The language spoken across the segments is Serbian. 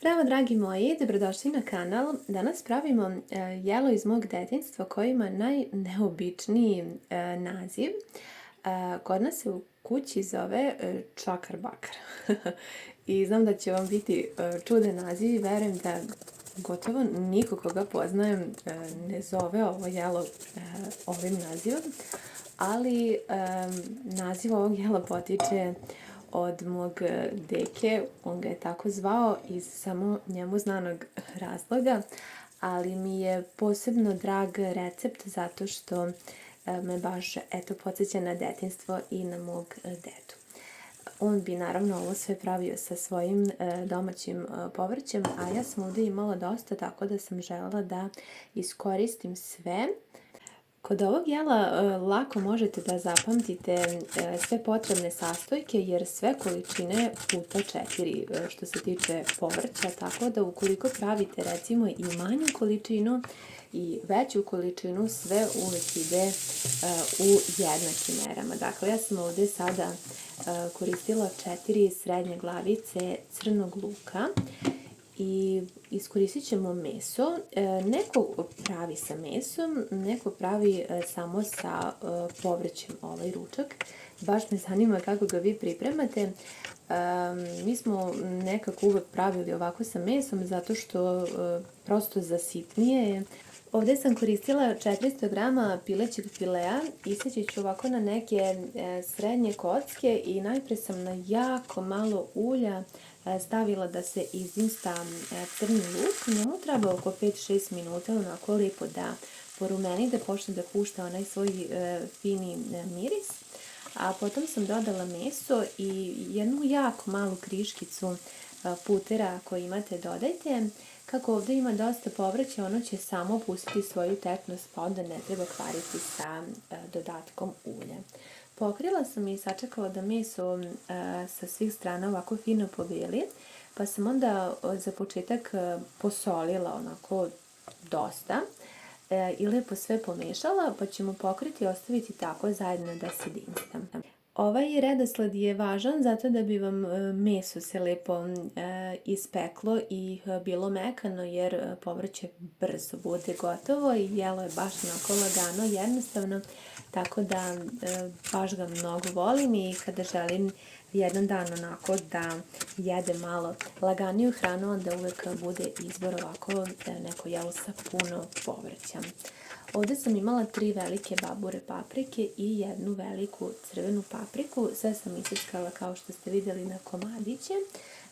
Zdravo dragi moji, dobrodošli na kanal. Danas pravimo jelo iz mog detinjstva koje ima najneobičniji naziv. Kod nas se u kući zove čakar bakar. I znam da će vam biti čudan naziv i verujem da gotovo niko koga poznajem ne zove ovo jelo ovim nazivom. Ali naziv ovog jela potiče od mog deke, on ga je tako zvao iz samo njemu znanog razloga, ali mi je posebno drag recept zato što me baš podsjeća na detinjstvo i na mog dedu. On bi naravno ovo sve pravio sa svojim domaćim povrćem, a ja sam ovdje imala dosta, tako da sam želela da iskoristim sve. Kod ovog jela lako možete da zapamtite sve potrebne sastojke jer sve količine puta 4 što se tiče povrća, tako da ukoliko pravite recimo i manju količinu i veću količinu, sve uvijek ide u jednakim merama. Dakle, ja sam ovdje sada koristila 4 srednje glavice crnog luka i iskoristit ćemo meso. Neko pravi sa mesom, neko pravi samo sa povrćem ovaj ručak. Baš me zanima kako ga vi pripremate. Mi smo nekako uvek pravili ovako sa mesom zato što prosto zasitnije je. Ovdje sam koristila 400 grama pilećeg filea, iseći ću ovako na neke srednje kocke i najprije sam na jako malo ulja stavila da se izinsta crni luk. Njemu treba oko 5-6 minuta onako lijepo da porumeni, da počne da pušta onaj svoj fini miris. A potom sam dodala meso i jednu jako malu kriškicu putera ako imate dodajte. Kako ovdje ima dosta povrća, ono će samo pustiti svoju tečnost, pa onda ne treba kvariti sa dodatkom ulja. Pokrila sam i sačekala da meso sa svih strana ovako fino pobeli, pa sam onda za početak posolila onako dosta i lijepo sve pomešala, pa ćemo pokriti i ostaviti tako zajedno da se dinsta. Ovaj redosled je važan zato da bi vam meso se lijepo ispeklo i bilo mekano jer povrće brzo bude gotovo i jelo je baš onako lagano, jednostavno, tako da baš ga mnogo volim i kada želim jedan dan onako da jedem malo laganiju hranu, onda uvek bude izbor ovako neko jelo sa puno povrća. Ovdje sam imala 3 velike babure paprike i jednu veliku crvenu papriku. Sve sam isickala kao što ste vidjeli na komadiće.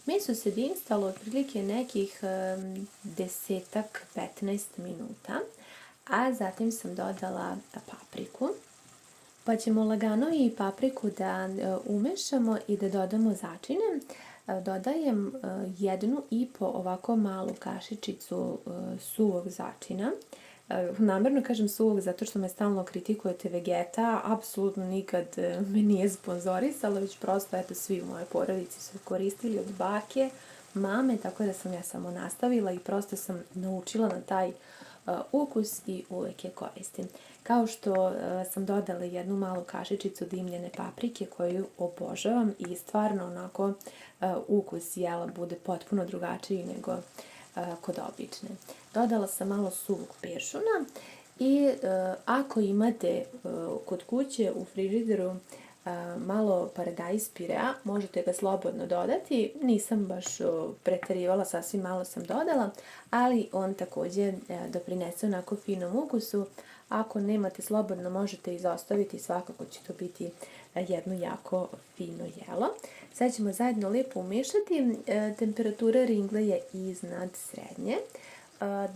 Meso se dinstalo otprilike nekih 10-15 minuta, a zatim sam dodala papriku. Pa ćemo lagano i papriku da umešamo i da dodamo začine. Dodajem 1,5 ovako malu kašičicu suvog začina. Namjerno kažem suvog zato što me stalno kritikujete vegeta, apsolutno nikad me nije sponzorisalo, već prosto svi u mojoj porodici su koristili od bake, mame, tako da sam ja samo nastavila i prosto sam naučila na taj ukus i uvijek je koristim. Kao što sam dodala jednu malu kašičicu dimljene paprike koju obožavam i stvarno onako ukus jela bude potpuno drugačiji nego kod obične. Dodala sam malo suvog peršuna i ako imate kod kuće u frižideru malo paradajz pirea, možete ga slobodno dodati. Nisam baš pretjerivala, sasvim malo sam dodala, ali on također doprinese onako finom ukusu. Ako nemate slobodno možete izostaviti, svakako će to biti jedno jako fino jelo. Sad ćemo zajedno lijepo umešati. Temperatura ringle je iznad srednje.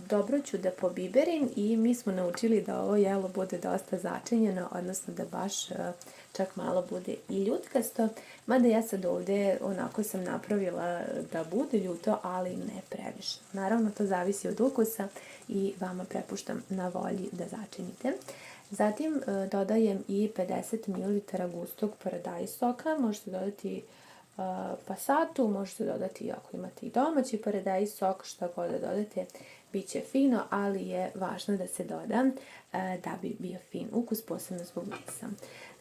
Dobro ću da pobiberim i mi smo naučili da ovo jelo bude dosta začinjeno, odnosno da baš čak malo bude i ljutkasto. Mada ja sad ovdje onako sam napravila da bude ljuto, ali ne previše. Naravno to zavisi od ukusa i vama prepuštam na volji da začinite. Zatim dodajem i 50 ml gustog paradajz soka, možete dodati pasatu, možete dodati ako imate i domaći paradajz, sok, šta god da dodate, bit će fino, ali je važno da se doda da bi bio fin ukus, posebno zbog mesa.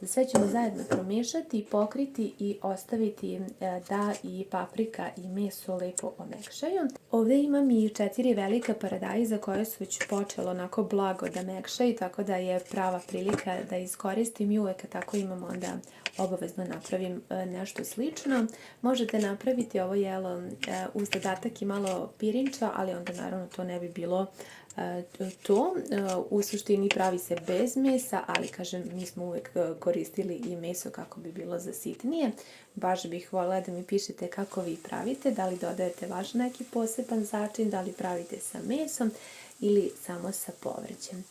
Sve ćemo zajedno promiješati, pokriti i ostaviti da i paprika i meso lepo omekšaju. Ovdje imam i 4 velika paradajza koje su već počelo onako blago da mekšaju, tako da je prava prilika da iskoristim i uvek tako imam onda obavezno napravim nešto slično. Možete napraviti ovo jelo uz dodatak i malo pirinča, ali onda naravno to ne bi bilo to. U suštini pravi se bez mesa, ali kažem, mi smo uvek koristili i meso kako bi bilo zasitnije. Baš bih voljela da mi pišete kako vi pravite, da li dodajete vaš neki poseban začin, da li pravite sa mesom ili samo sa povrćem.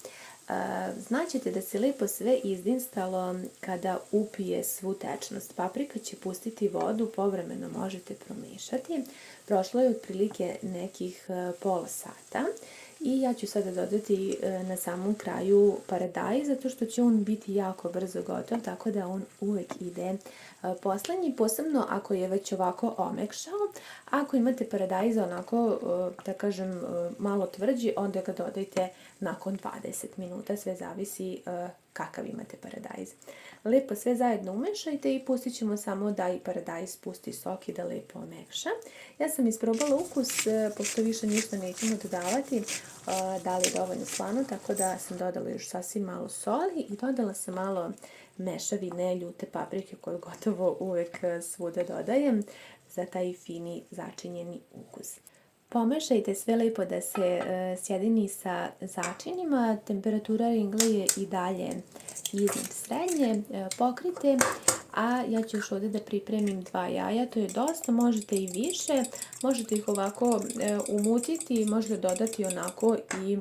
Znaćete da se lepo sve izdinstalo kada upije svu tečnost. Paprika će pustiti vodu, povremeno možete promešati. Prošlo je otprilike nekih pola sata. I ja ću sada dodati na samom kraju paradajz, zato što će on biti jako brzo gotov, tako da on uvek ide poslednji, posebno ako je već ovako omekšao. Ako imate paradajz onako, da kažem, malo tvrđi, onda ga dodajte nakon 20 minuta, sve zavisi kakav imate paradajz. Lepo sve zajedno umešajte i pustit ćemo samo da i paradajz pusti sok i da lepo omekša. Ja sam isprobala ukus, pošto više ništa nećemo dodavati, da li je dovoljno slano, tako da sam dodala još sasvim malo soli i dodala sam malo mešavine ljute paprike koju gotovo uvek svuda dodajem za taj fini začinjeni ukus. Pomešajte sve lepo da se sjedini sa začinima, temperatura ringle je i dalje iznad srednje, pokrite, a ja ću još ovdje da pripremim 2 jaja, to je dosta, možete i više, možete ih ovako umutiti, možete dodati onako i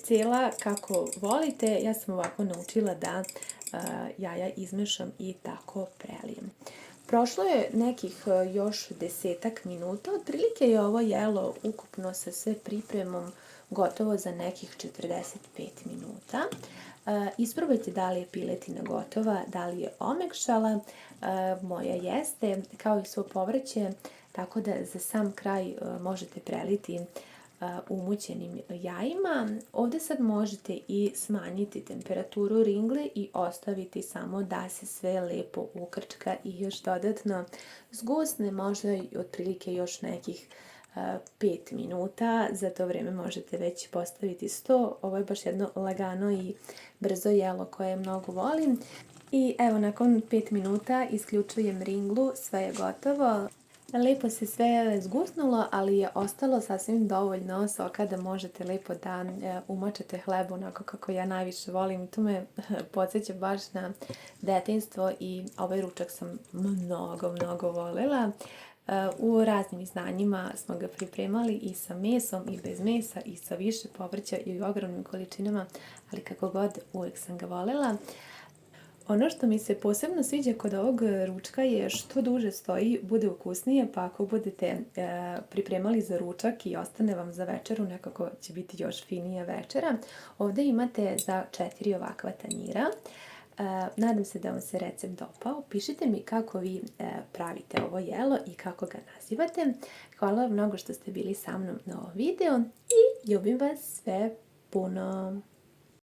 cela kako volite. Ja sam ovako naučila da jaja izmešam i tako prelijem. Prošlo je nekih još 10 minuta, otprilike je ovo jelo ukupno sa sve pripremom gotovo za nekih 45 minuta. Isprobajte da li je piletina gotova, da li je omekšala, moja jeste, kao i svo povrće, tako da za sam kraj možete preliti umućenim jajima. Ovdje sad možete i smanjiti temperaturu ringle i ostaviti samo da se sve lepo ukrčka i još dodatno zgusne, možda i otprilike još nekih 5 minuta. Za to vrijeme možete već postaviti sto. Ovo je baš jedno lagano i brzo jelo koje mnogo volim. I evo, nakon 5 minuta isključujem ringlu, sve je gotovo. Lepo se sve zgusnulo, ali je ostalo sasvim dovoljno soka da možete lepo da umačete hleb onako kako ja najviše volim. To me podsjeća baš na detinjstvo i ovaj ručak sam mnogo voljela. U raznim izdanjima smo ga pripremali i sa mesom i bez mesa i sa više povrća i u ogromnim količinama, ali kako god uvijek sam ga voljela. Ono što mi se posebno sviđa kod ovog ručka je što duže stoji, bude ukusnije, pa ako budete pripremali za ručak i ostane vam za večeru, nekako će biti još finija večera. Ovdje imate za 4 ovakva tanjira. Nadam se da vam se recept dopao. Pišite mi kako vi pravite ovo jelo i kako ga nazivate. Hvala vam mnogo što ste bili sa mnom na ovom videu i ljubim vas sve puno.